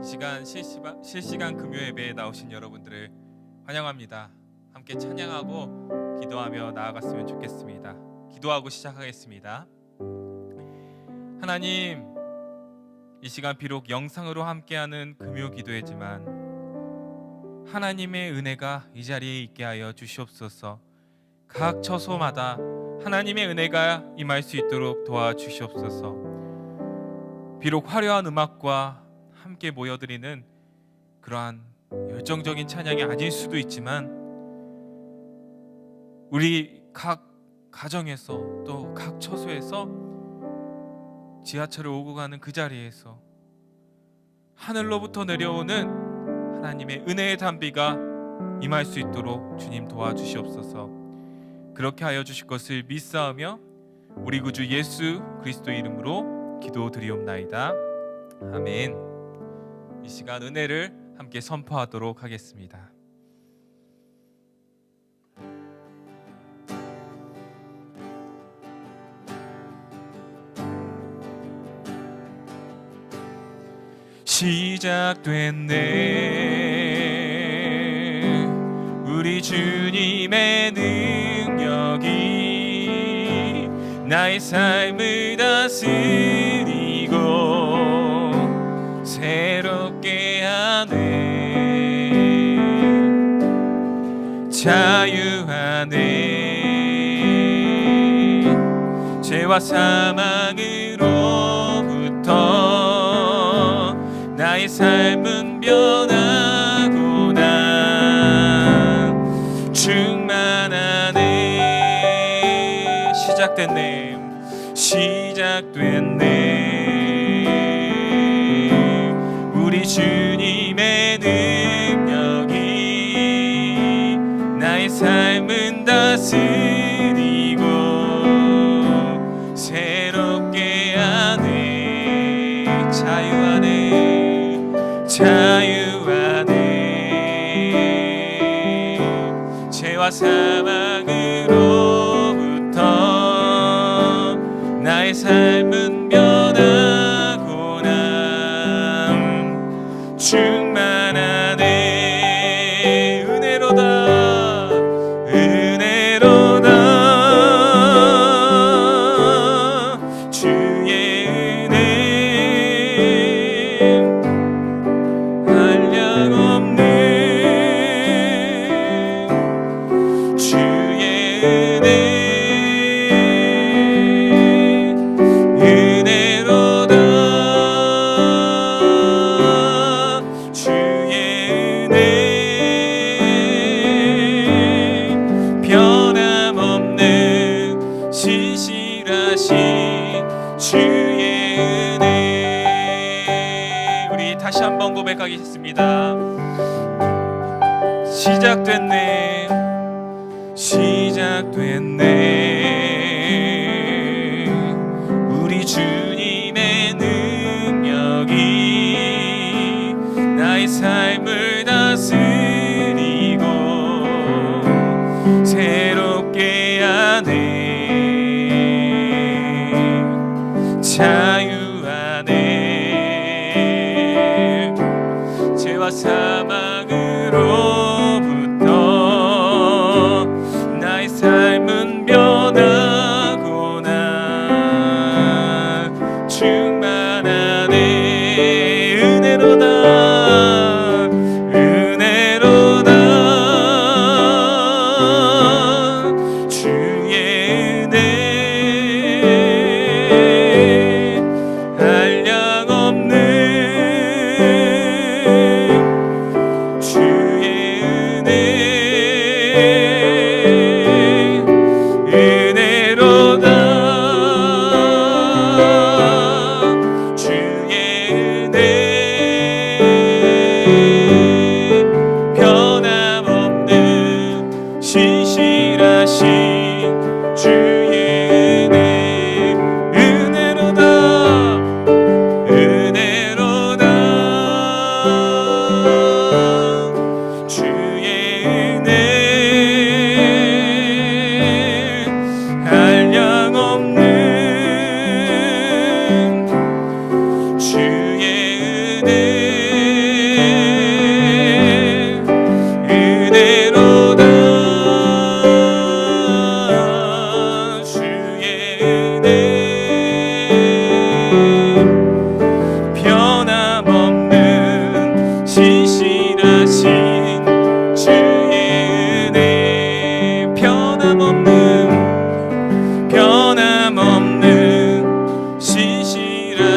시간 실시간 금요 예배에 나오신 여러분들을 환영합니다. 함께 찬양하고 기도하며 나아갔으면 좋겠습니다. 기도하고 시작하겠습니다. 하나님, 이 시간 비록 영상으로 함께하는 금요 기도회지만 하나님의 은혜가 이 자리에 있게 하여 주시옵소서. 각 처소마다 하나님의 은혜가 임할 수 있도록 도와주시옵소서. 비록 화려한 음악과 함께 모여드리는 그러한 열정적인 찬양이 아닐 수도 있지만 우리 각 가정에서 또 각 처소에서 지하철을 오고 가는 그 자리에서 하늘로부터 내려오는 하나님의 은혜의 담비가 임할 수 있도록 주님 도와주시옵소서. 그렇게 하여 주실 것을 믿사오며 우리 구주 예수 그리스도 이름으로 기도드리옵나이다. 아멘. 이 시간 은혜를 함께 선포하도록 하겠습니다. 시작됐네. 우리 주님의 능력이 나의 삶을 다스리고 새롭게 하네. 자유하네. 죄와 사망으로부터 나의 삶은 변하구나. 충만하네. 시작됐네. 시작됐네. 우리 주님의 능력이 나의 삶은 다스리고 새롭게 하네. 자유하네. 자유하네. 죄와 사망으로부터 나의 삶은 변하구나. 충만하네. 은혜로다. 은혜로다. 주의 은혜 한량없네. 주의 은혜 은혜로다. 주의 은혜 변함없는 신실하신 주의 은혜. 우리 다시 한번 고백하겠습니다. 시작됐네. 시작됐네. 우리 주님의 능력이 나의 삶을 다스리고 새롭게 하네. 자유하네. 죄와 사망으로부터 나의 삶은 변하구나. 충만하네. 은혜로다. 은혜로다. 주의 은혜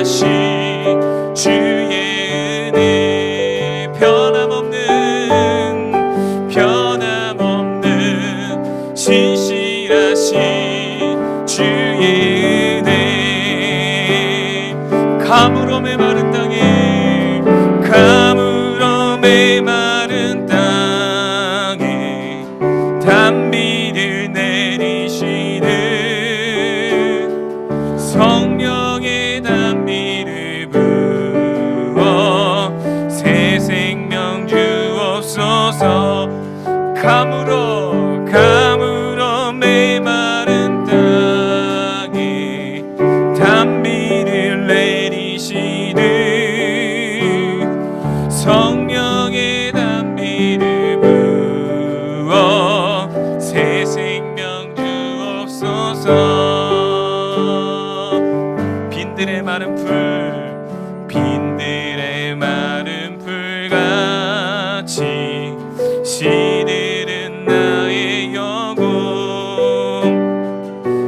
신실하신 주의 은혜 변함없는 신실하신 주의 은혜 가물어 메마른 땅에 가물어 메마른 땅에 단비를 내리시는 성령의 단비를 부어 새 생명 주옵소서 가물어 메마른 땅에 단비를 내리시는 성령의 단비를 부어 새 생명 주옵소서 빈들의 마른 풀같이 시들은 나의 영혼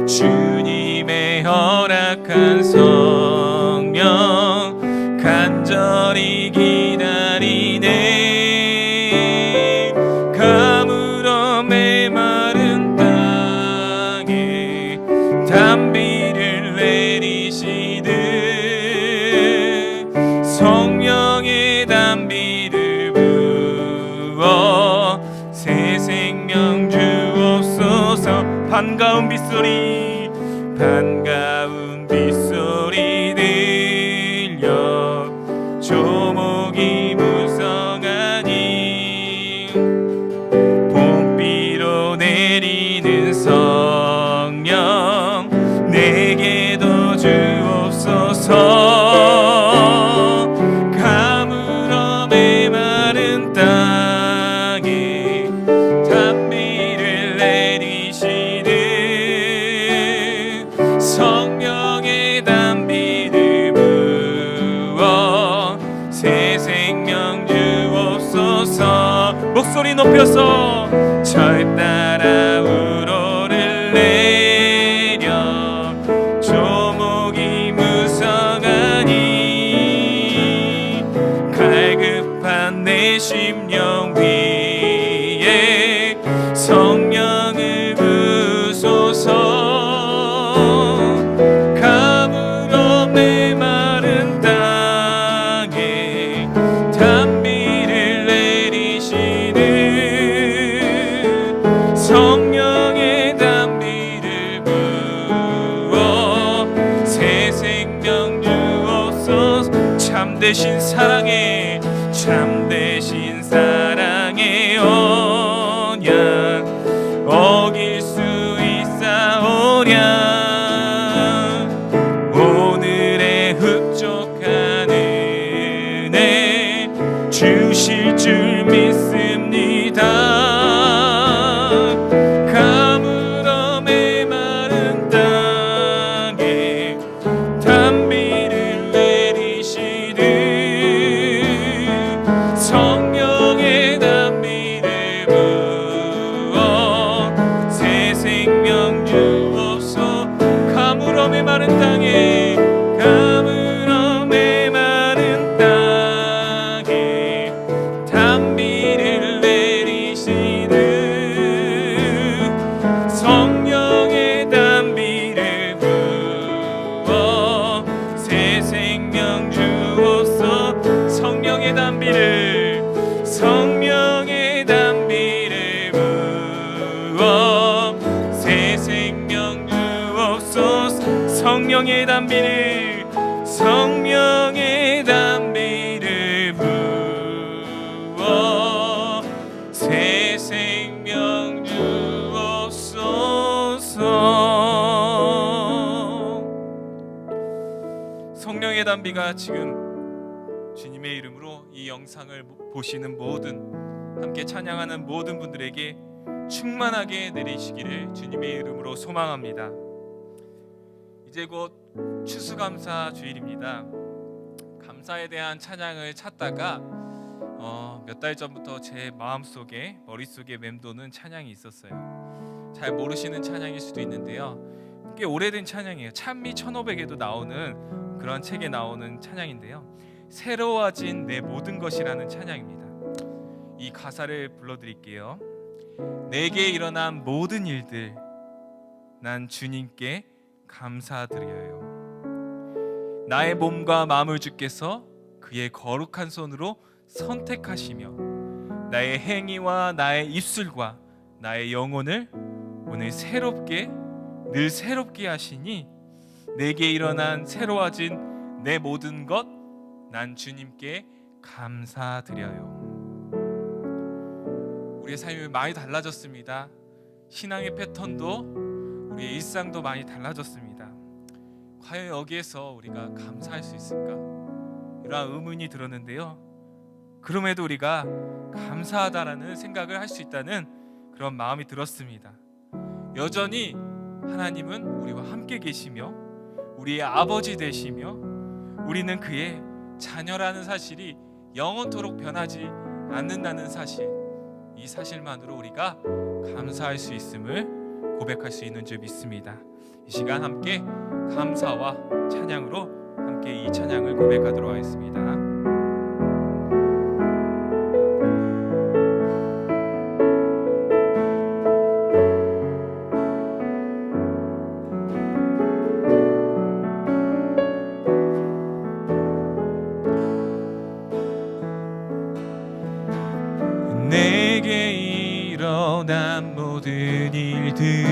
주님의 허락한 성령 간절히 기다리네 가물어 메마른 땅에 단비를 내리시듯 성령의 단비를 부어 새 생명 주옵소서 반가운 빗소리 들려 조목이 무성하니 봄비로 내리는 성령 내게도 주옵소서 가물어 메마른 땅에 단비를 내리시는 성령의 단비를 부어 새 생명 주옵소서 목소리 높여서 절 따라 우러를 내려 조목이 무성하니 갈급한 내 심령 위에 성령을 부소서 가물어 메마른 땅에 단비를 내리시는 성령의 단비를 부어 새 생명 주옵소서 참되신 사랑의 언약 어길 수 있사오랴 오늘의 흡족한 은혜 주실 줄 믿습니다 가물어 메마른 땅에 단비를 내리시듯 성령의 단비를 부어 새 생명 주옵소서 가물어 메마른 땅에 가물어 메마른 땅에 단비를 내리시는 성령의 단비를 부어 새 생명 주옵소서 성령의 단비를 부어 새 생명 주옵소서 성령의 단비를 부어 새 생명 주옵소서 성령의 단비가 지금 주님의 이름으로 이 영상을 보시는 함께 찬양하는 모든 분들에게 충만하게 내리시기를 주님의 이름으로 소망합니다. 이제 곧 추수감사 주일입니다. 감사에 대한 찬양을 찾다가 몇 달 전부터 제 마음속에 머릿속에 맴도는 찬양이 있었어요. 잘 모르시는 찬양일 수도 있는데요, 꽤 오래된 찬양이에요. 찬미 1500에도 나오는 그런 책에 나오는 찬양인데요. 새로워진 내 모든 것이라는 찬양입니다. 이 가사를 불러드릴게요. 내게 일어난 모든 일들 난 주님께 감사드려요. 나의 몸과 마음을 주께서 그의 거룩한 손으로 선택하시며 나의 행위와 나의 입술과 나의 영혼을 오늘 늘 새롭게 하시니 내게 일어난 새로워진 내 모든 것 난 주님께 감사드려요. 우리의 삶이 많이 달라졌습니다. 신앙의 패턴도 우리의 일상도 많이 달라졌습니다. 과연 여기에서 우리가 감사할 수 있을까? 이러한 의문이 들었는데요. 그럼에도 우리가 감사하다라는 생각을 할 수 있다는 그런 마음이 들었습니다. 여전히 하나님은 우리와 함께 계시며 우리의 아버지 되시며 우리는 그의 자녀라는 사실이 영원토록 변하지 않는다는 사실, 이 사실만으로 우리가 감사할 수 있음을 고백할 수 있는 줄 믿습니다. 이 시간 함께 감사와 찬양으로 함께 이 찬양을 고백하도록 하겠습니다. 내게 일어난 모든 일들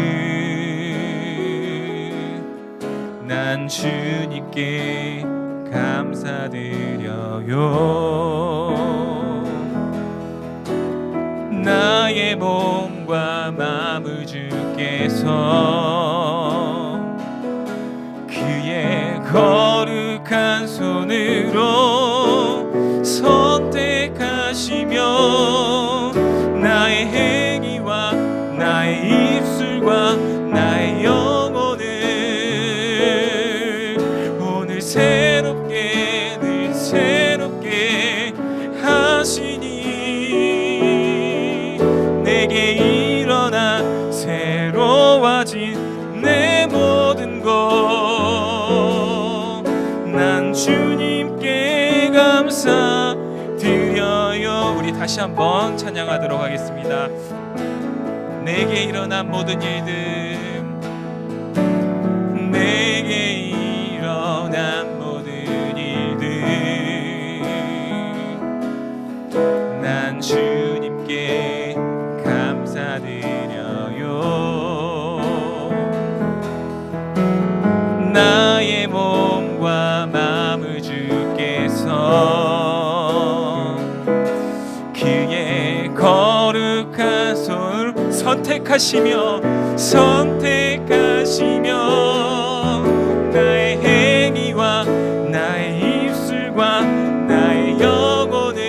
난 주님께 감사드려요. 나의 몸과 마음을 주께서 그의 거룩한 손으로 선택하시며 나의 행위와 나의 입술과 나의 영혼을 오늘 새롭게 늘 새롭게 하시니 내게 일어나 새로워진 내 모든 것 난 주님께 감사드려요. 우리 다시 한번 찬양하도록 하겠습니다. 내게 일어난 모든 일들 내게 일어난 모든 일들 난 주님께 감사드려요. 나의 몸과 마음을 주께서 그의 거룩한 손을 선택하시며 나의 행위와 나의 입술과 나의 영혼을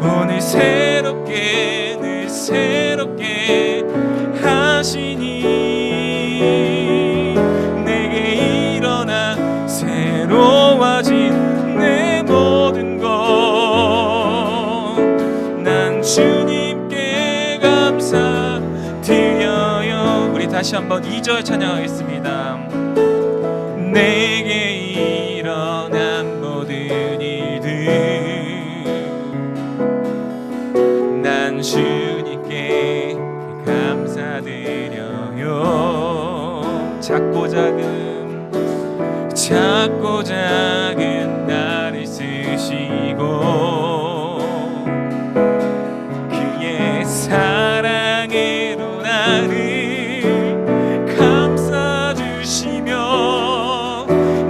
오늘 새롭게 늘 새롭게 하시니 내게 일어나 새로워진 내 모든 것 난 주님께 감사드려요. 우리 다시 한번 2절 찬양하겠습니다. 내게 일어난 모든 일들 난 주님께 감사드려요. 작고 작은 나를 쓰시고 그의 사랑으로 나를 감싸주시며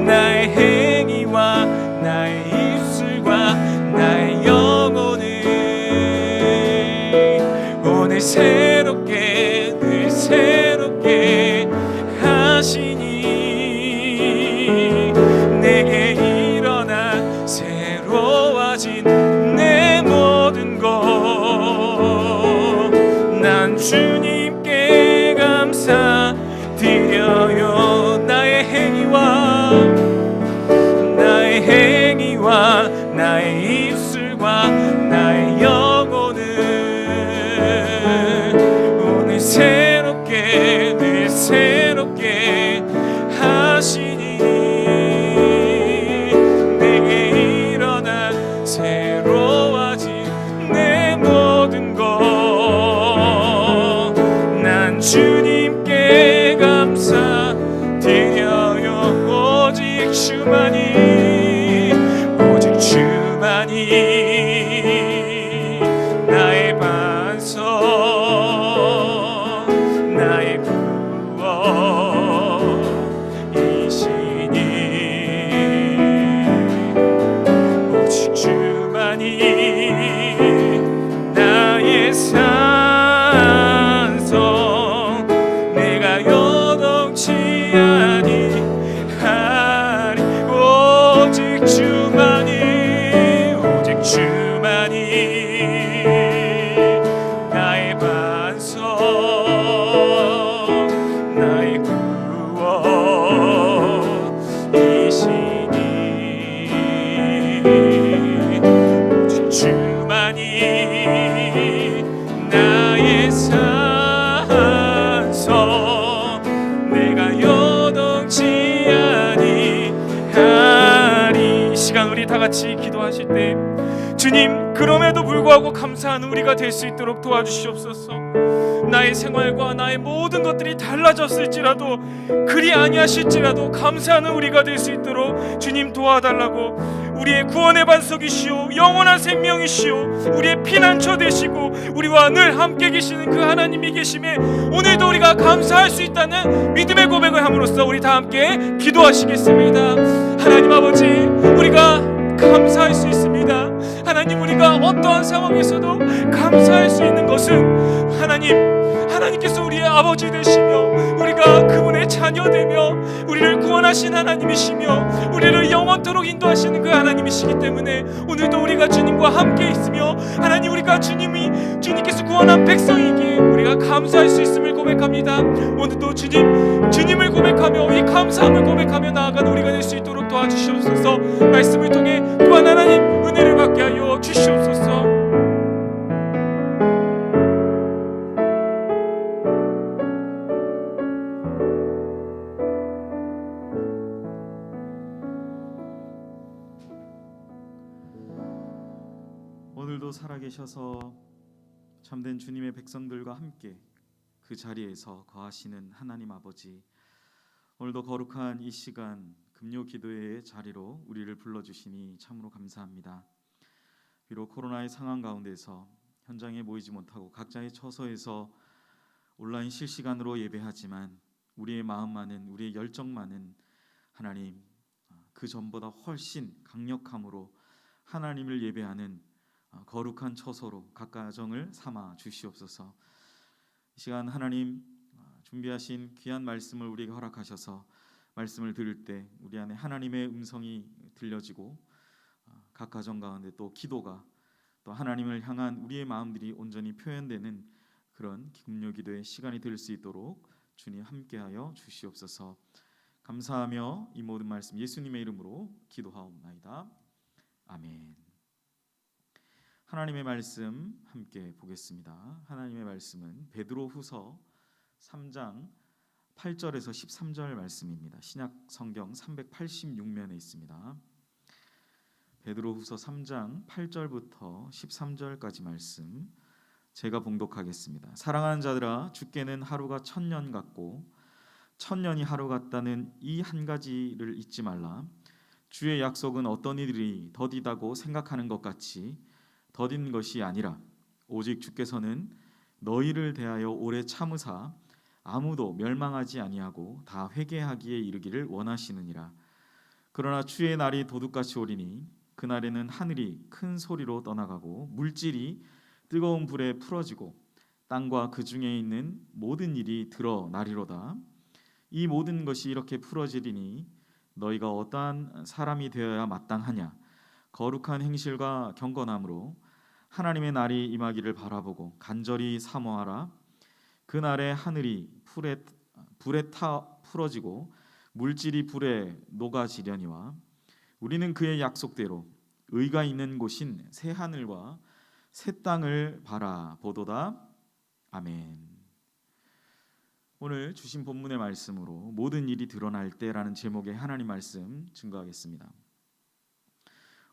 나의 행위와 나의 입술과 나의 영혼을 오늘 새롭게 늘 새롭게 하시니 내게 일어나 새로워진 주만이 오직 주만이 나의 반석 나의 구원이시니 오직 주만이 나의 산성 내가 요동치 아니하리 오직 주만이 나의 반석 나의 구원이시니 오직 주만이 나의 산성 내가 요동치 아니하리. 이 시간 우리 다 같이 기도하실 때 주님, 그럼에도 불구하고 감사하는 우리가 될 수 있도록 도와주시옵소서. 나의 생활과 나의 모든 것들이 달라졌을지라도 그리 아니하실지라도 감사하는 우리가 될 수 있도록 주님 도와달라고. 우리의 구원의 반석이시오 영원한 생명이시오 우리의 피난처 되시고 우리와 늘 함께 계시는 그 하나님이 계심에 오늘도 우리가 감사할 수 있다는 믿음의 고백을 함으로써 우리 다 함께 기도하시겠습니다. 하나님 아버지, 우리가 감사할 수 있습니다. 하나님, 우리가 어떠한 상황에서도 감사할 수 있는 것은 하나님께서 우리의 아버지 되시며 우리가 그분의 자녀 되며 우리를 구원하신 하나님이시며 우리를 영원토록 인도하시는 그 하나님이시기 때문에 오늘도 우리가 주님과 함께 있으며 하나님, 우리가 주님께서 구원한 백성이기에 우리가 감사할 수 있음을 고백합니다. 오늘도 주님을 고백하며 이 감사함을 고백하며 나아가는 우리가 될 수 있도록 도와주시옵소서. 말씀을 통해 또한 하나님 은혜를 받게 하여 주시옵소서. 오늘도 살아계셔서 참된 주님의 백성들과 함께 그 자리에서 거하시는 하나님 아버지, 오늘도 거룩한 이 시간 금요 기도회의 자리로 우리를 불러주시니 참으로 감사합니다. 비록 코로나의 상황 가운데서 현장에 모이지 못하고 각자의 처소에서 온라인 실시간으로 예배하지만 우리의 마음만은, 우리의 열정만은 하나님 그 전보다 훨씬 강력함으로 하나님을 예배하는 거룩한 처소로 각 가정을 삼아 주시옵소서. 이 시간 하나님 준비하신 귀한 말씀을 우리에게 허락하셔서 말씀을 들을 때 우리 안에 하나님의 음성이 들려지고 각 가정 가운데 또 기도가 또 하나님을 향한 우리의 마음들이 온전히 표현되는 그런 금요 기도의 시간이 될 수 있도록 주님 함께하여 주시옵소서. 감사하며 이 모든 말씀 예수님의 이름으로 기도하옵나이다. 아멘. 하나님의 말씀 함께 보겠습니다. 하나님의 말씀은 베드로후서 3장 8절에서 13절 말씀입니다. 신약 성경 386면에 있습니다. 베드로후서 3장 8절부터 13절까지 말씀 제가 봉독하겠습니다. 사랑하는 자들아, 주께는 하루가 1000년 같고 1000년이 하루 같다는 이 한 가지를 잊지 말라. 주의 약속은 어떤 이들이 더디다고 생각하는 것 같이 더딘 것이 아니라 오직 주께서는 너희를 대하여 오래 참으사 아무도 멸망하지 아니하고 다 회개하기에 이르기를 원하시느니라. 그러나 주의 날이 도둑같이 오리니 그날에는 하늘이 큰 소리로 떠나가고 물질이 뜨거운 불에 풀어지고 땅과 그 중에 있는 모든 일이 드러나리로다. 이 모든 것이 이렇게 풀어지리니 너희가 어떠한 사람이 되어야 마땅하냐. 거룩한 행실과 경건함으로 하나님의 날이 임하기를 바라보고 간절히 사모하라. 그날에 하늘이 불에 타 풀어지고 물질이 불에 녹아지려니와 우리는 그의 약속대로 의가 있는 곳인 새 하늘과 새 땅을 바라보도다. 아멘. 오늘 주신 본문의 말씀으로 모든 일이 드러날 때라는 제목의 하나님 말씀 증거하겠습니다.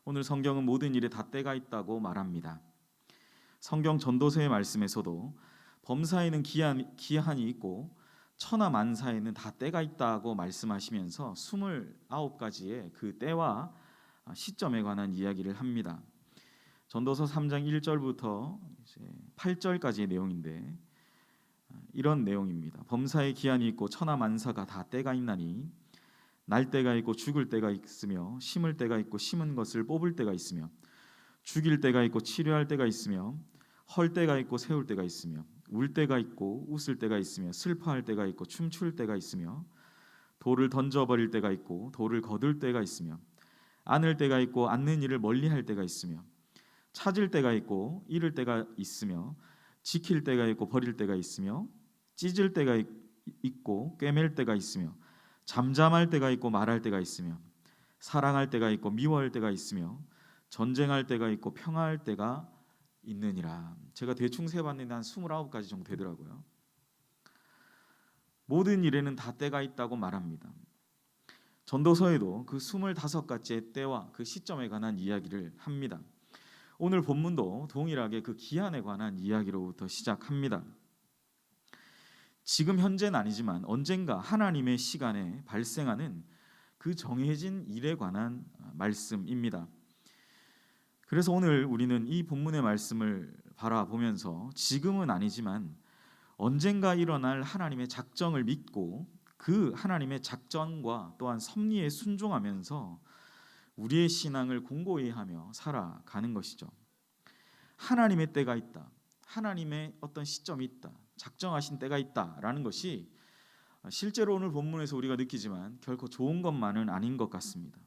오늘 성경은 모든 일에 다 때가 있다고 말합니다. 성경 전도서의 말씀에서도 범사에는 기한이 있고 천하 만사에는 다 때가 있다고 말씀하시면서 29가지의 그 때와 시점에 관한 이야기를 합니다. 전도서 3장 1절부터 8절까지의 내용인데 이런 내용입니다. 범사에 기한이 있고 천하 만사가 다 때가 있나니 날 때가 있고 죽을 때가 있으며 심을 때가 있고 심은 것을 뽑을 때가 있으며 죽일 때가 있고 치료할 때가 있으며 헐 때가 있고 세울 때가 있으며 울 때가 있고 웃을 때가 있으며 슬퍼할 때가 있고 춤출 때가 있으며 돌을 던져버릴 때가 있고 돌을 거둘 때가 있으며 안을 때가 있고 안는 일을 멀리할 때가 있으며 찾을 때가 있고 잃을 때가 있으며 지킬 때가 있고 버릴 때가 있으며 찢을 때가 있고 꿰맬 때가 있으며 잠잠할 때가 있고 말할 때가 있으며 사랑할 때가 있고 미워할 때가 있으며 전쟁할 때가 있고 평화할 때가 있느니라. 제가 대충 세봤는데 한 29가지 정도 되더라고요. 모든 일에는 다 때가 있다고 말합니다. 전도서에도 그 25가지의 때와 그 시점에 관한 이야기를 합니다. 오늘 본문도 동일하게 그 기한에 관한 이야기로부터 시작합니다. 지금 현재는 아니지만 언젠가 하나님의 시간에 발생하는 그 정해진 일에 관한 말씀입니다. 그래서 오늘 우리는 이 본문의 말씀을 바라보면서 지금은 아니지만 언젠가 일어날 하나님의 작정을 믿고 그 하나님의 작정과 또한 섭리에 순종하면서 우리의 신앙을 공고히 하며 살아가는 것이죠. 하나님의 때가 있다. 하나님의 어떤 시점이 있다. 작정하신 때가 있다라는 것이 실제로 오늘 본문에서 우리가 느끼지만 결코 좋은 것만은 아닌 것 같습니다.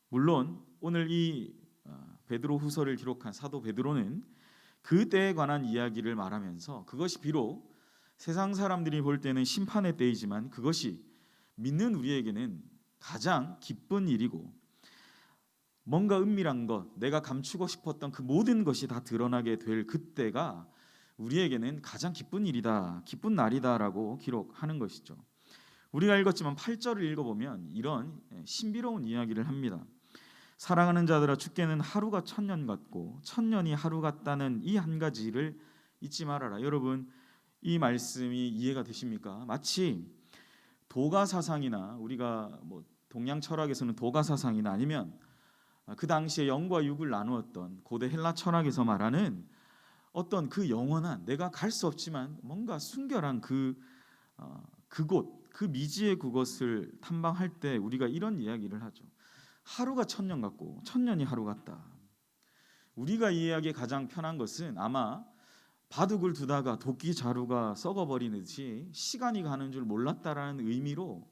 물론 오늘 이 베드로 후서를 기록한 사도 베드로는 그 때에 관한 이야기를 말하면서 그것이 비록 세상 사람들이 볼 때는 심판의 때이지만 그것이 믿는 우리에게는 가장 기쁜 일이고 뭔가 은밀한 것, 내가 감추고 싶었던 그 모든 것이 다 드러나게 될 그때가 우리에게는 가장 기쁜 일이다, 기쁜 날이다라고 기록하는 것이죠. 우리가 읽었지만 8절을 읽어보면 이런 신비로운 이야기를 합니다. 사랑하는 자들아, 주께는 하루가 천년 같고 천년이 하루 같다는 이 한 가지를 잊지 말아라. 여러분, 이 말씀이 이해가 되십니까? 마치 도가 사상이나 우리가 동양 철학에서는 도가 사상이나 아니면 그 당시에 영과 육을 나누었던 고대 헬라 철학에서 말하는 어떤 그 영원한 내가 갈 수 없지만 뭔가 순결한 그곳, 그 미지의 그것을 탐방할 때 우리가 이런 이야기를 하죠. 하루가 천년 같고 천년이 하루 같다. 우리가 이해하기에 가장 편한 것은 아마 바둑을 두다가 도끼 자루가 썩어버리듯이 시간이 가는 줄 몰랐다라는 의미로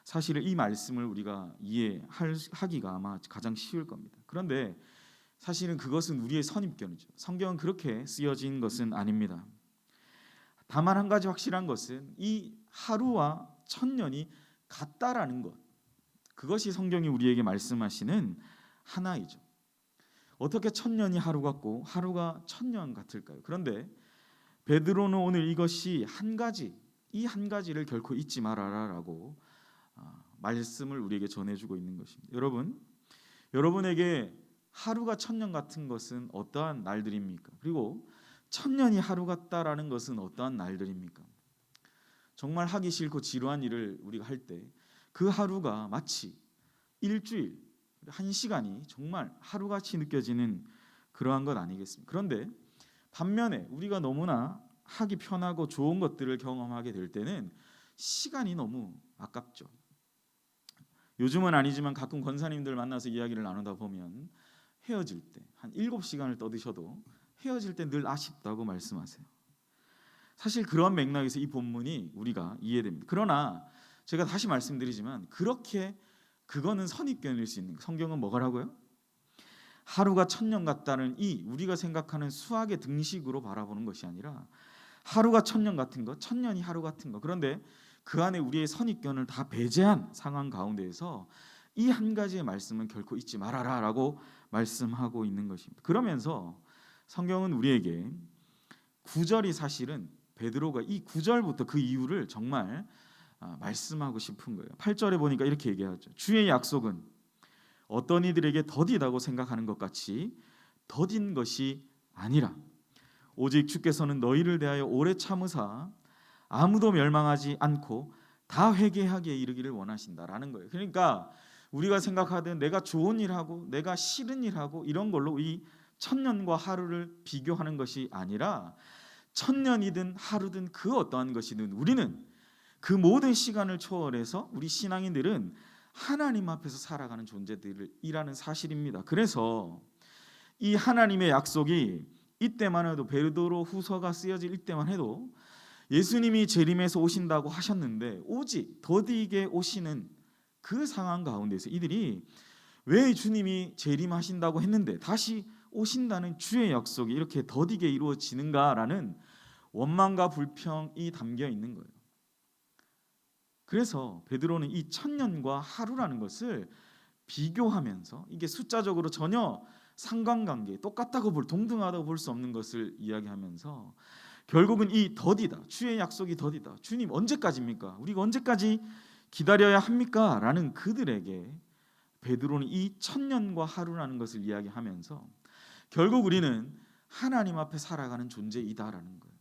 사실 이 말씀을 우리가 이해하기가 아마 가장 쉬울 겁니다. 그런데 사실은 그것은 우리의 선입견이죠. 성경은 그렇게 쓰여진 것은 아닙니다. 다만 한 가지 확실한 것은 이 하루와 천년이 같다라는 것, 그것이 성경이 우리에게 말씀하시는 하나이죠. 어떻게 천년이 하루 같고 하루가 천년 같을까요? 그런데 베드로는 오늘 이것이 한 가지, 이 한 가지를 결코 잊지 말아라라고 말씀을 우리에게 전해주고 있는 것입니다. 여러분에게 하루가 천년 같은 것은 어떠한 날들입니까? 그리고 천년이 하루 같다라는 것은 어떠한 날들입니까? 정말 하기 싫고 지루한 일을 우리가 할 때 그 하루가 마치 일주일, 한 시간이 정말 하루같이 느껴지는 그러한 것 아니겠습니까? 그런데 반면에 우리가 너무나 하기 편하고 좋은 것들을 경험하게 될 때는 시간이 너무 아깝죠. 요즘은 아니지만 가끔 권사님들 만나서 이야기를 나누다 보면 헤어질 때 한 7시간을 떠드셔도 헤어질 때 늘 아쉽다고 말씀하세요. 사실 그런 맥락에서 이 본문이 우리가 이해됩니다. 그러나 제가 다시 말씀드리지만 그거는 선입견일 수 있는, 성경은 뭐라고요? 하루가 천년 같다는 이 우리가 생각하는 수학의 등식으로 바라보는 것이 아니라 하루가 천년 같은 것, 천년이 하루 같은 것, 그런데 그 안에 우리의 선입견을 다 배제한 상황 가운데에서 이 한 가지의 말씀은 결코 잊지 말아라라고 말씀하고 있는 것입니다. 그러면서 성경은 우리에게 9절이 사실은 베드로가 이 9절부터 그 이유를 정말 말씀하고 싶은 거예요. 8절에 보니까 이렇게 얘기하죠. 주의 약속은 어떤 이들에게 더디다고 생각하는 것 같이 더딘 것이 아니라 오직 주께서는 너희를 대하여 오래 참으사 아무도 멸망하지 않고 다 회개하기에 이르기를 원하신다라는 거예요. 그러니까 우리가 생각하던 내가 좋은 일하고 내가 싫은 일하고 이런 걸로 이 천년과 하루를 비교하는 것이 아니라 천년이든 하루든 그 어떠한 것이든 우리는 그 모든 시간을 초월해서 우리 신앙인들은 하나님 앞에서 살아가는 존재들이라는 사실입니다. 그래서 이 하나님의 약속이 이때만 해도 베드로 후서가 쓰여질 이때만 해도 예수님이 재림해서 오신다고 하셨는데 오직 더디게 오시는 그 상황 가운데서 이들이 왜 주님이 재림하신다고 했는데 다시 오신다는 주의 약속이 이렇게 더디게 이루어지는가라는 원망과 불평이 담겨 있는 거예요. 그래서 베드로는 이 천년과 하루라는 것을 비교하면서 이게 숫자적으로 전혀 상관관계, 똑같다고 동등하다고 볼 수 없는 것을 이야기하면서 결국은 이 더디다, 주의 약속이 더디다, 주님 언제까지입니까? 우리가 언제까지 기다려야 합니까? 라는 그들에게 베드로는 이 천년과 하루라는 것을 이야기하면서 결국 우리는 하나님 앞에 살아가는 존재이다라는 거예요.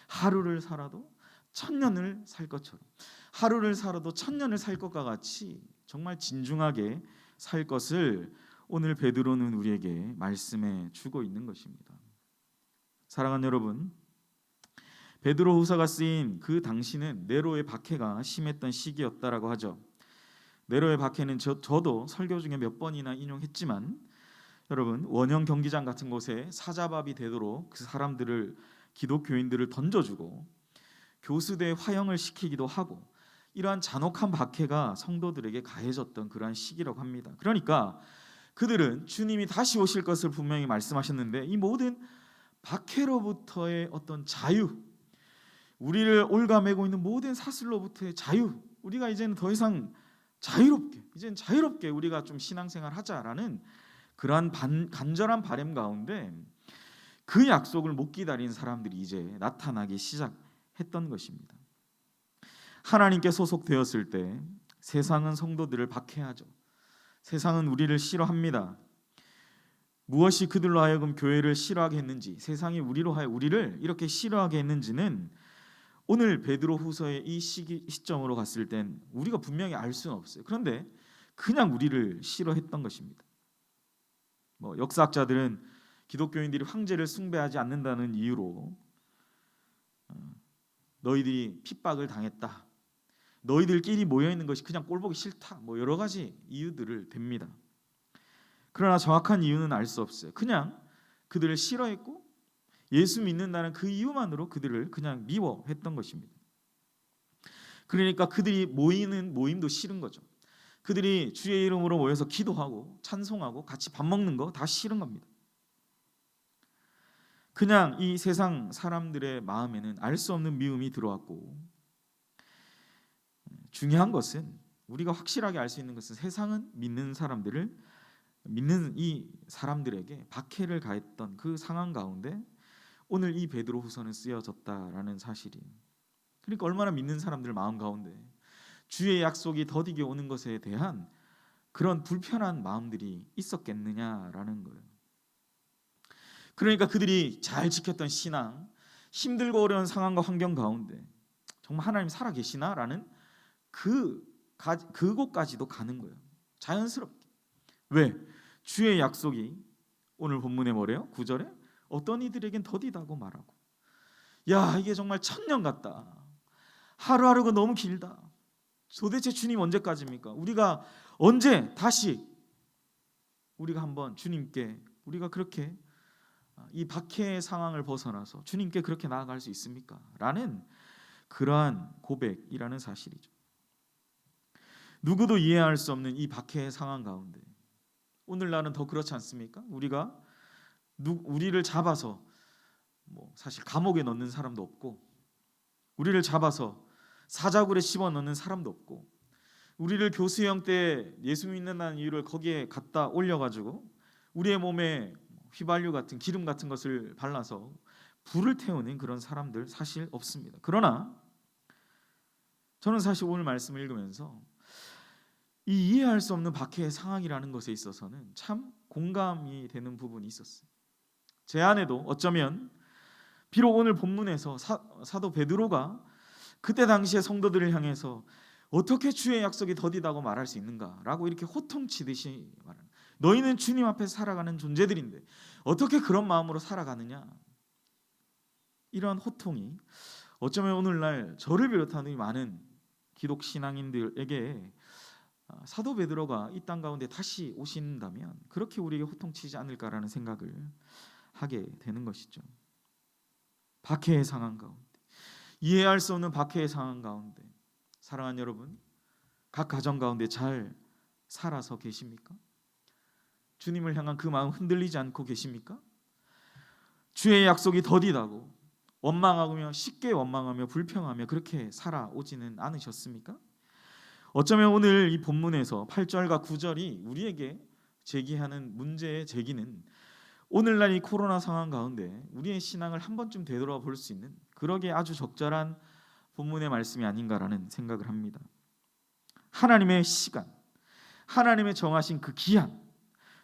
하루를 살아도 천년을 살 것처럼, 하루를 살아도 천년을 살 것과 같이 정말 진중하게 살 것을 오늘 베드로는 우리에게 말씀해 주고 있는 것입니다. 사랑하는 여러분, 베드로후서가 쓰인 그 당시는 네로의 박해가 심했던 시기였다라고 하죠. 네로의 박해는 저도 설교 중에 몇 번이나 인용했지만 여러분, 원형 경기장 같은 곳에 사자밥이 되도록 그 사람들을, 기독교인들을 던져주고 교수대에 화형을 시키기도 하고 이러한 잔혹한 박해가 성도들에게 가해졌던 그러한 시기라고 합니다. 그러니까 그들은 주님이 다시 오실 것을 분명히 말씀하셨는데 이 모든 박해로부터의 어떤 자유, 우리를 올가매고 있는 모든 사슬로부터의 자유, 우리가 이제는 더 이상 자유롭게 우리가 좀 신앙생활 하자라는 그러한 간절한 바람 가운데 그 약속을 못 기다린 사람들이 이제 나타나기 시작했던 것입니다. 하나님께 소속되었을 때 세상은 성도들을 박해하죠. 세상은 우리를 싫어합니다. 무엇이 그들로 하여금 교회를 싫어하게 했는지, 세상이 우리로 하여 우리를 이렇게 싫어하게 했는지는 오늘 베드로 후서의 이 시점으로 갔을 땐 우리가 분명히 알 수는 없어요. 그런데 그냥 우리를 싫어했던 것입니다. 역사학자들은 기독교인들이 황제를 숭배하지 않는다는 이유로 너희들이 핍박을 당했다, 너희들끼리 모여있는 것이 그냥 꼴보기 싫다, 여러 가지 이유들을 댑니다. 그러나 정확한 이유는 알 수 없어요. 그냥 그들을 싫어했고 예수 믿는다는 그 이유만으로 그들을 그냥 미워했던 것입니다. 그러니까 그들이 모이는 모임도 싫은 거죠. 그들이 주의 이름으로 모여서 기도하고 찬송하고 같이 밥 먹는 거 다 싫은 겁니다. 그냥 이 세상 사람들의 마음에는 알 수 없는 미움이 들어왔고, 중요한 것은 우리가 확실하게 알 수 있는 것은 세상은 믿는 이 사람들에게 박해를 가했던 그 상황 가운데 오늘 이 베드로후서는 쓰여졌다라는 사실이에요. 그러니까 얼마나 믿는 사람들 마음 가운데 주의 약속이 더디게 오는 것에 대한 그런 불편한 마음들이 있었겠느냐라는 거예요. 그러니까 그들이 잘 지켰던 신앙, 힘들고 어려운 상황과 환경 가운데 정말 하나님 살아계시나라는 그곳까지도 가는 거예요. 자연스럽게. 왜? 주의 약속이 오늘 본문에 뭐래요? 9절에 어떤 이들에겐 더디다고 말하고, 야, 이게 정말 천년 같다, 하루하루가 너무 길다, 도대체 주님 언제까지입니까? 우리가 언제 다시 우리가 한번 주님께 우리가 그렇게 이 박해의 상황을 벗어나서 주님께 그렇게 나아갈 수 있습니까? 라는 그러한 고백이라는 사실이죠. 누구도 이해할 수 없는 이 박해의 상황 가운데 오늘날은 더 그렇지 않습니까? 우리를 잡아서 사실 감옥에 넣는 사람도 없고, 우리를 잡아서 사자굴에 집어넣는 사람도 없고, 우리를 교수형 때 예수 믿는다는 이유를 거기에 갖다 올려가지고 우리의 몸에 휘발유 같은 기름 같은 것을 발라서 불을 태우는 그런 사람들 사실 없습니다. 그러나 저는 사실 오늘 말씀을 읽으면서 이 이해할 수 없는 박해의 상황이라는 것에 있어서는 참 공감이 되는 부분이 있었어요. 제 안에도 어쩌면 비록 오늘 본문에서 사도 베드로가 그때 당시에 성도들을 향해서 어떻게 주의 약속이 더디다고 말할 수 있는가라고 이렇게 호통치듯이 말하는, 너희는 주님 앞에 살아가는 존재들인데 어떻게 그런 마음으로 살아가느냐, 이러한 호통이 어쩌면 오늘날 저를 비롯한 이 많은 기독 신앙인들에게 사도 베드로가 이 땅 가운데 다시 오신다면 그렇게 우리에게 호통치지 않을까라는 생각을 하게 되는 것이죠. 박해의 상황 가운데, 이해할 수 없는 박해의 상황 가운데 사랑하는 여러분, 각 가정 가운데 잘 살아서 계십니까? 주님을 향한 그 마음 흔들리지 않고 계십니까? 주의 약속이 더디다고 원망하며, 쉽게 원망하며 불평하며 그렇게 살아오지는 않으셨습니까? 어쩌면 오늘 이 본문에서 8절과 9절이 우리에게 제기하는 문제의 제기는 오늘날 이 코로나 상황 가운데 우리의 신앙을 한 번쯤 되돌아볼 수 있는, 그러기에 아주 적절한 본문의 말씀이 아닌가라는 생각을 합니다. 하나님의 시간, 하나님의 정하신 그 기한,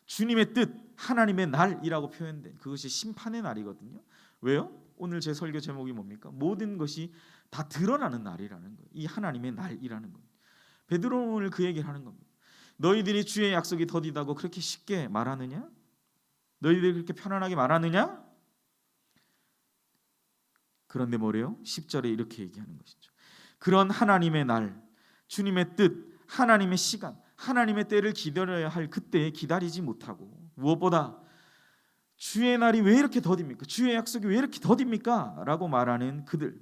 주님의 뜻, 하나님의 날이라고 표현된 그것이 심판의 날이거든요. 왜요? 오늘 제 설교 제목이 뭡니까? 모든 것이 다 드러나는 날이라는 거예요. 이 하나님의 날이라는 거예요. 베드로는 오늘 그 얘기를 하는 겁니다. 너희들이 주의 약속이 더디다고 그렇게 쉽게 말하느냐? 너희들이 그렇게 편안하게 말하느냐? 그런데 뭐래요? 10절에 이렇게 얘기하는 것이죠. 그런 하나님의 날, 주님의 뜻, 하나님의 시간, 하나님의 때를 기다려야 할 그때에 기다리지 못하고, 무엇보다 주의 날이 왜 이렇게 더딥니까? 주의 약속이 왜 이렇게 더딥니까? 라고 말하는 그들,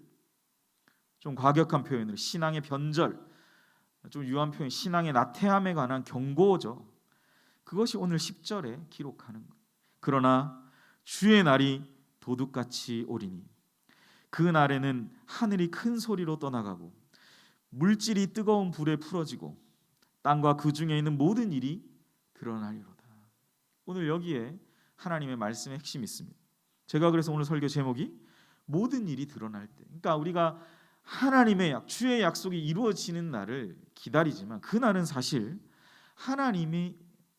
좀 과격한 표현으로 신앙의 변절, 좀 유한 표현, 신앙의 나태함에 관한 경고죠. 그것이 오늘 10절에 기록하는 거예요. 그러나 주의 날이 도둑같이 오리니 그 날에는 하늘이 큰 소리로 떠나가고 물질이 뜨거운 불에 풀어지고 땅과 그 중에 있는 모든 일이 드러나리로다. 오늘 여기에 하나님의 말씀의 핵심이 있습니다. 제가 그래서 오늘 설교 제목이 모든 일이 드러날 때, 그러니까 우리가 하나님의 주의 약속이 이루어지는 날을 기다리지만 그 날은 사실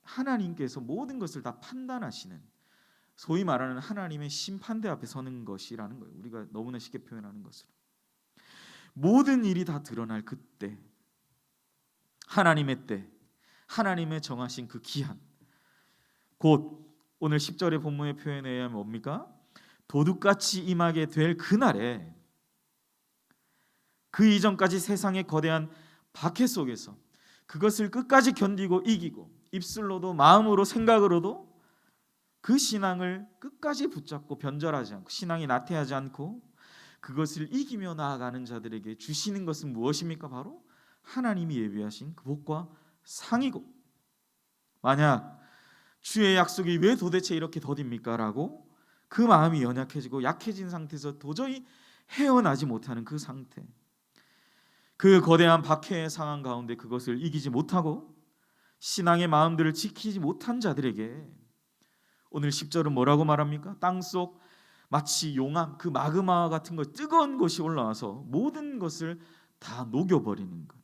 하나님께서 모든 것을 다 판단하시는, 소위 말하는 하나님의 심판대 앞에 서는 것이라는 거예요. 우리가 너무나 쉽게 표현하는 것으로 모든 일이 다 드러날 그때, 하나님의 때, 하나님의 정하신 그 기한, 곧 오늘 10절의 본문의 표현에 의하면 뭡니까? 도둑같이 임하게 될 그날에, 그 이전까지 세상의 거대한 박해 속에서 그것을 끝까지 견디고 이기고 입술로도 마음으로 생각으로도 그 신앙을 끝까지 붙잡고 변절하지 않고 신앙이 나태하지 않고 그것을 이기며 나아가는 자들에게 주시는 것은 무엇입니까? 바로 하나님이 예비하신 그 복과 상이고, 만약 주의 약속이 왜 도대체 이렇게 더딥니까? 라고 그 마음이 연약해지고 약해진 상태에서 도저히 헤어나지 못하는 그 상태, 그 거대한 박해의 상황 가운데 그것을 이기지 못하고 신앙의 마음들을 지키지 못한 자들에게 오늘 10절은 뭐라고 말합니까? 땅속 마치 용암, 그 마그마 같은 것, 뜨거운 것이 올라와서 모든 것을 다 녹여버리는 것,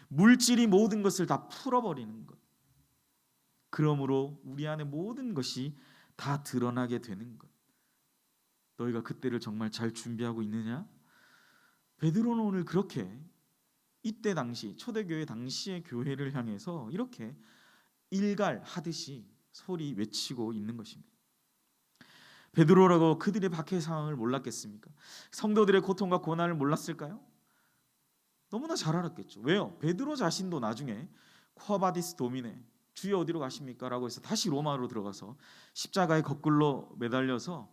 물질이 모든 것을 다 풀어버리는 것, 그러므로 우리 안에 모든 것이 다 드러나게 되는 것. 너희가 그때를 정말 잘 준비하고 있느냐? 베드로는 오늘 그렇게 이때 당시 초대교회 당시의 교회를 향해서 이렇게 일갈하듯이 소리 외치고 있는 것입니다. 베드로라고 그들의 박해 상황을 몰랐겠습니까? 성도들의 고통과 고난을 몰랐을까요? 너무나 잘 알았겠죠. 왜요? 베드로 자신도 나중에 쿼바디스 도미네, 주여 어디로 가십니까? 라고 해서 다시 로마로 들어가서 십자가에 거꾸로 매달려서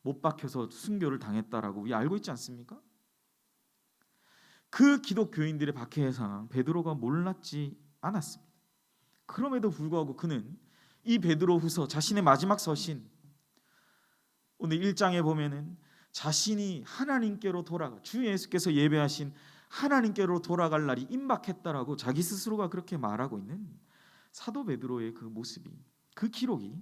못 박혀서 순교를 당했다라고 우리 알고 있지 않습니까? 그 기독교인들의 박해의 상황 베드로가 몰랐지 않았습니다. 그럼에도 불구하고 그는 이 베드로후서 자신의 마지막 서신, 오늘 1장에 보면은 자신이 하나님께로 돌아가, 주 예수께서 예배하신 하나님께로 돌아갈 날이 임박했다라고 자기 스스로가 그렇게 말하고 있는 사도 베드로의 그 모습이, 그 기록이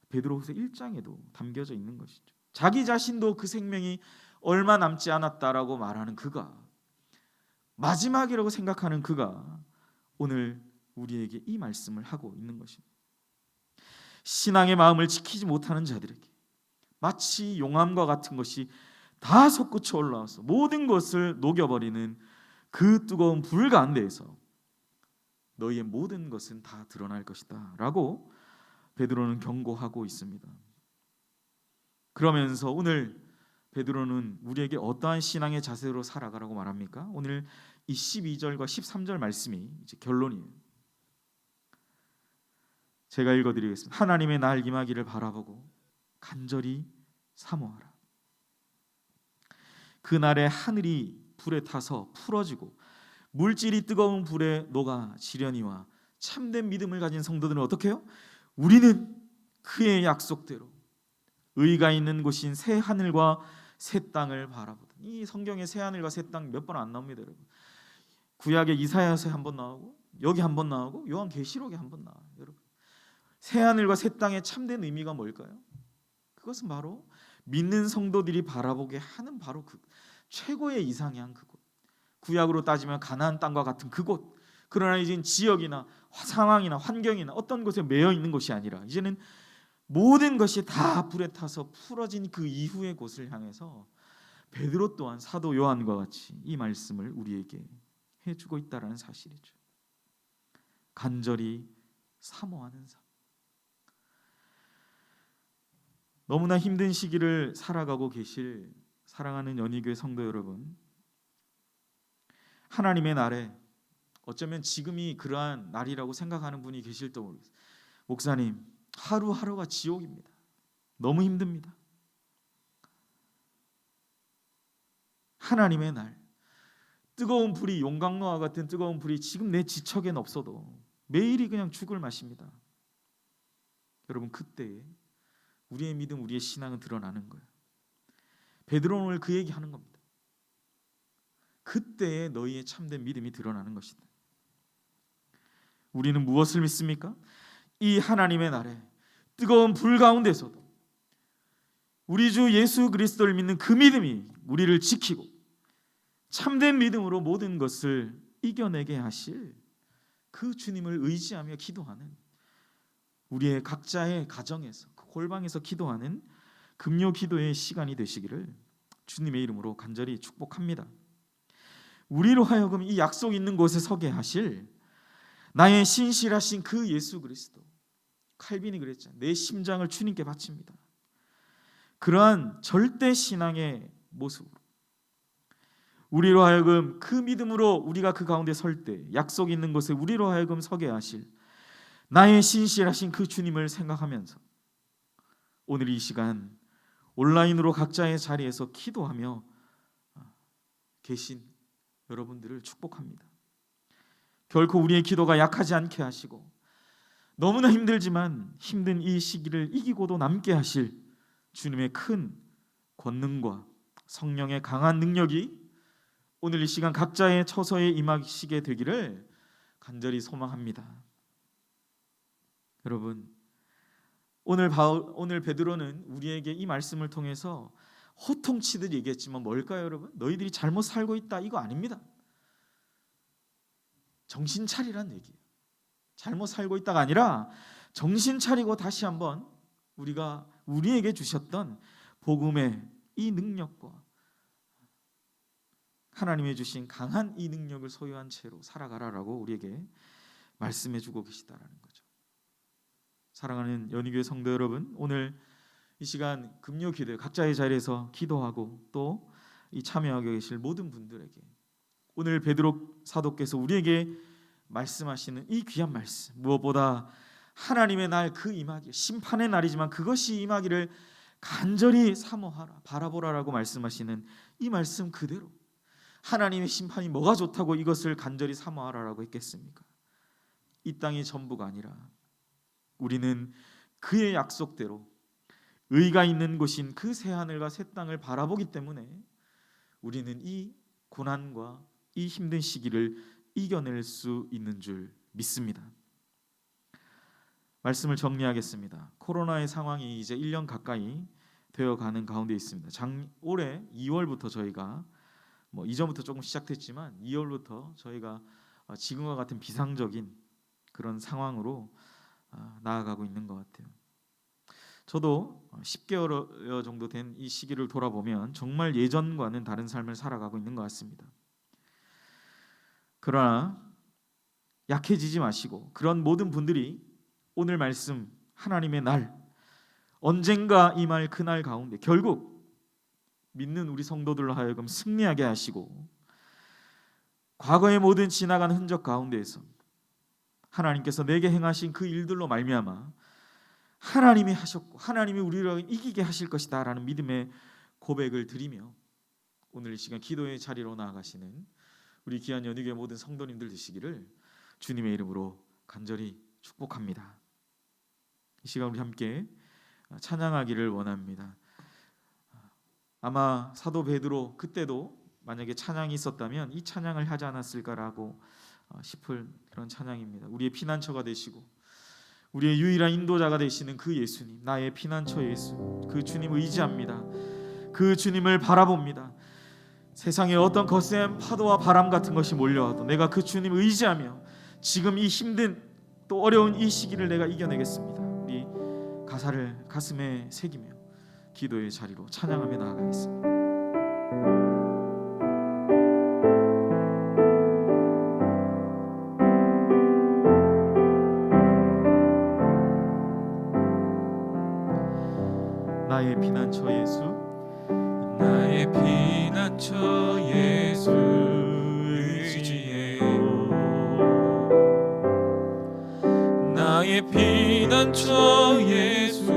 베드로후서 1장에도 담겨져 있는 것이죠. 자기 자신도 그 생명이 얼마 남지 않았다라고 말하는 그가, 마지막이라고 생각하는 그가 오늘 우리에게 이 말씀을 하고 있는 것입니다. 신앙의 마음을 지키지 못하는 자들에게 마치 용암과 같은 것이 다 솟구쳐 올라와서 모든 것을 녹여버리는 그 뜨거운 불 가운데에서 너희의 모든 것은 다 드러날 것이다 라고 베드로는 경고하고 있습니다. 그러면서 오늘 베드로는 우리에게 어떠한 신앙의 자세로 살아가라고 말합니까? 오늘 이 12절과 13절 말씀이 이제 결론이에요. 제가 읽어드리겠습니다. 하나님의 날 임하기를 바라보고 간절히 사모하라. 그날에 하늘이 불에 타서 풀어지고 물질이 뜨거운 불에 녹아 지려니와 참된 믿음을 가진 성도들은 어떻게 해요? 우리는 그의 약속대로 의가 있는 곳인 새 하늘과 새 땅을 바라보다. 이 성경에 새 하늘과 새 땅 몇 번 안 나옵니다, 여러분. 구약의 이사야서에 한 번 나오고 여기 한 번 나오고 요한계시록에 한 번 나와요, 여러분. 새 하늘과 새 땅의 참된 의미가 뭘까요? 그것은 바로 믿는 성도들이 바라보게 하는 바로 그 최고의 이상향 그곳. 구약으로 따지면 가나안 땅과 같은 그곳. 그러나 이제는 지역이나 상황이나 환경이나 어떤 곳에 매여 있는 것이 아니라 이제는 모든 것이 다 불에 타서 풀어진 그 이후의 곳을 향해서 베드로 또한 사도 요한과 같이 이 말씀을 우리에게 해주고 있다라는 사실이죠. 간절히 사모하는 삶. 너무나 힘든 시기를 살아가고 계실 사랑하는 연희교회 성도 여러분, 하나님의 날에 어쩌면 지금이 그러한 날이라고 생각하는 분이 계실지도 모르겠어요. 목사님, 하루하루가 지옥입니다. 너무 힘듭니다. 하나님의 날, 뜨거운 불이, 용광로와 같은 뜨거운 불이 지금 내 지척엔 없어도 매일이 그냥 죽을 맛입니다. 여러분, 그때에 우리의 믿음, 우리의 신앙은 드러나는 거예요. 베드로는 오늘 그 얘기하는 겁니다. 그때에 너희의 참된 믿음이 드러나는 것이다. 우리는 무엇을 믿습니까? 이 하나님의 날에 뜨거운 불 가운데서도 우리 주 예수 그리스도를 믿는 그 믿음이 우리를 지키고 참된 믿음으로 모든 것을 이겨내게 하실 그 주님을 의지하며 기도하는 우리의 각자의 가정에서 그 골방에서 기도하는 금요 기도의 시간이 되시기를 주님의 이름으로 간절히 축복합니다. 우리로 하여금 이 약속 있는 곳에 서게 하실 나의 신실하신 그 예수 그리스도, 칼빈이 그랬잖아요. 내 심장을 주님께 바칩니다. 그러한 절대 신앙의 모습으로 우리로 하여금 그 믿음으로 우리가 그 가운데 설 때 약속 있는 곳에 우리로 하여금 서게 하실 나의 신실하신 그 주님을 생각하면서 오늘 이 시간 온라인으로 각자의 자리에서 기도하며 계신 여러분들을 축복합니다. 결코 우리의 기도가 약하지 않게 하시고 너무나 힘들지만 힘든 이 시기를 이기고도 남게 하실 주님의 큰 권능과 성령의 강한 능력이 오늘 이 시간 각자의 처소에 임하시게 되기를 간절히 소망합니다. 여러분, 오늘 베드로는 우리에게 이 말씀을 통해서 호통치듯 얘기했지만 뭘까요, 여러분? 너희들이 잘못 살고 있다, 이거 아닙니다. 정신 차리란 얘기예요. 잘못 살고 있다가 아니라 정신 차리고 다시 한번 우리가 우리에게 주셨던 복음의 이 능력과 하나님이 주신 강한 이 능력을 소유한 채로 살아가라라고 우리에게 말씀해주고 계시다라는 거죠. 사랑하는 연희교회 성도 여러분, 오늘 이 시간 금요 기도에 각자의 자리에서 기도하고 또 이 참여하고 계실 모든 분들에게 오늘 베드로 사도께서 우리에게 말씀하시는 이 귀한 말씀, 무엇보다 하나님의 날 그 임하기, 심판의 날이지만 그것이 임하기를 간절히 사모하라, 바라보라라고 말씀하시는 이 말씀 그대로 하나님의 심판이 뭐가 좋다고 이것을 간절히 사모하라라고 했겠습니까? 이 땅이 전부가 아니라 우리는 그의 약속대로 의가 있는 곳인 그 새 하늘과 새 땅을 바라보기 때문에 우리는 이 고난과 이 힘든 시기를 이겨낼 수 있는 줄 믿습니다. 말씀을 정리하겠습니다. 코로나의 상황이 이제 1년 가까이 되어가는 가운데 있습니다. 올해 2월부터 저희가 이전부터 조금 시작됐지만 2월부터 저희가 지금과 같은 비상적인 그런 상황으로 나아가고 있는 것 같아요. 저도 10개월 정도 된 이 시기를 돌아보면 정말 예전과는 다른 삶을 살아가고 있는 것 같습니다. 그러나 약해지지 마시고, 그런 모든 분들이 오늘 말씀 하나님의 날, 언젠가 임할 그날 가운데 결국 믿는 우리 성도들로 하여금 승리하게 하시고, 과거의 모든 지나간 흔적 가운데에서 하나님께서 내게 행하신 그 일들로 말미암아 하나님이 하셨고 하나님이 우리를 이기게 하실 것이다 라는 믿음의 고백을 드리며, 오늘 이 시간 기도의 자리로 나아가시는 우리 귀한 연희교회 모든 성도님들 되시기를 주님의 이름으로 간절히 축복합니다. 이 시간 우리 함께 찬양하기를 원합니다. 아마 사도 베드로 그때도 만약에 찬양이 있었다면 이 찬양을 하지 않았을까라고 싶을 그런 찬양입니다. 우리의 피난처가 되시고 우리의 유일한 인도자가 되시는 그 예수님, 나의 피난처 예수, 그 주님 의지합니다. 그 주님을 바라봅니다. 세상에 어떤 거센 파도와 바람 같은 것이 몰려와도 내가 그 주님 의지하며 지금 이 힘든 또 어려운 이 시기를 내가 이겨내겠습니다. 우리 가사를 가슴에 새기며 기도의 자리로 찬양하며 나아가겠습니다. 나의 피난처 예수, 나의 피난처 예수 의지해요. 나의 피난처 예수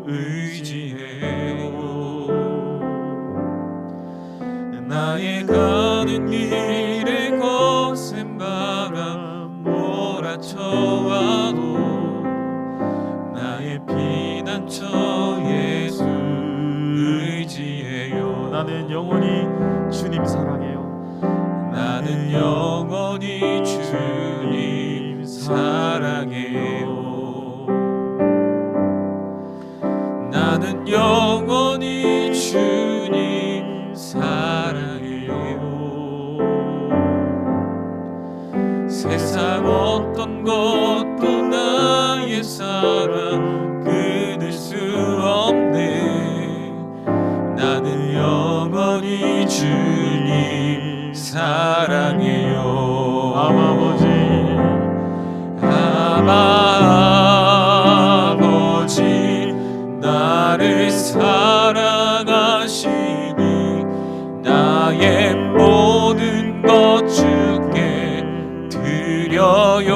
의지해요. 나의 가는 길에 거센 바람 몰아쳐와도 나의 피난처 예수 의지해요. 나는 영원히 주님 사랑해요. 나는 영원히 주님 사랑해요. 나는 영원히 주님 사랑해요. 세상 어떤 것도 나의 사랑 끊을 수 없네. 나는 영원히 주님 사랑해요. 아버지 나를 사랑하시니 나의 모든 것 주께 드려요.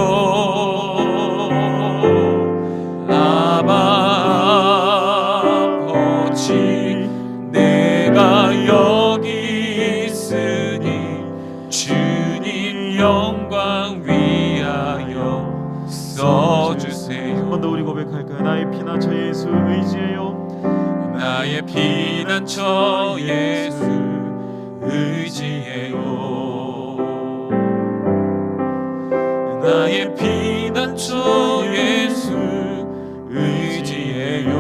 아버지 내가 여기 있으니 주님 영광 위하여 써주세요. 한 번 더 우리 고백할까요? 나의 피난처 예수 의지해요. 나의 피난처 예수 의지해요. 나의 피난처 예수 의지해요.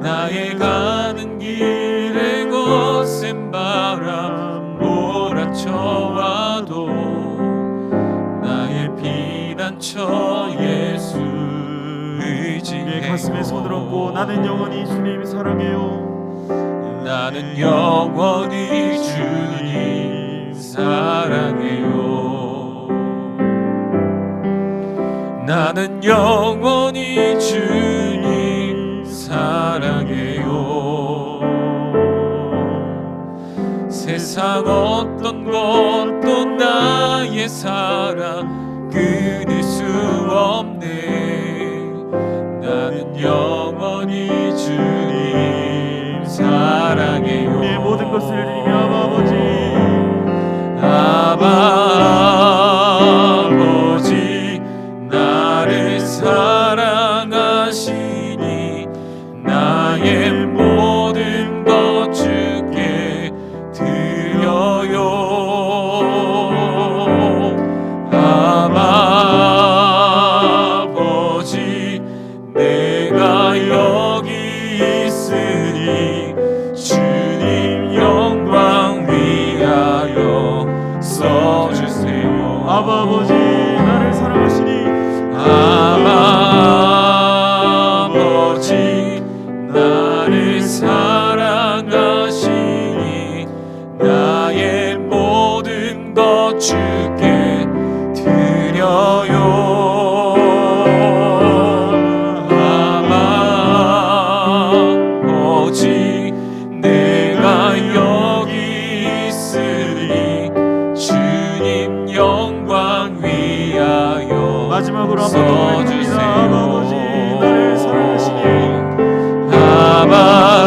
나의 가는 길에 거센 바람 몰아쳐와도 나의 피난처 예수 의지해요. 가슴에 손을 얹고 나는 영원히 주님 사랑해요. 나는 영원히 주님 사랑해요. 나는 영원히 주님 사랑해요. 세상 어떤 것도 나의 사랑 끊을 수 없네. 나는 영원히 주님 사랑해요. 내 모든 것을 드리며 아버지 나를 사랑하시니 나의 모든 것 주께 드려요. 아버지 위하여 마지막으로 한번 써주세요. 아버지 나를 사랑하시니 아바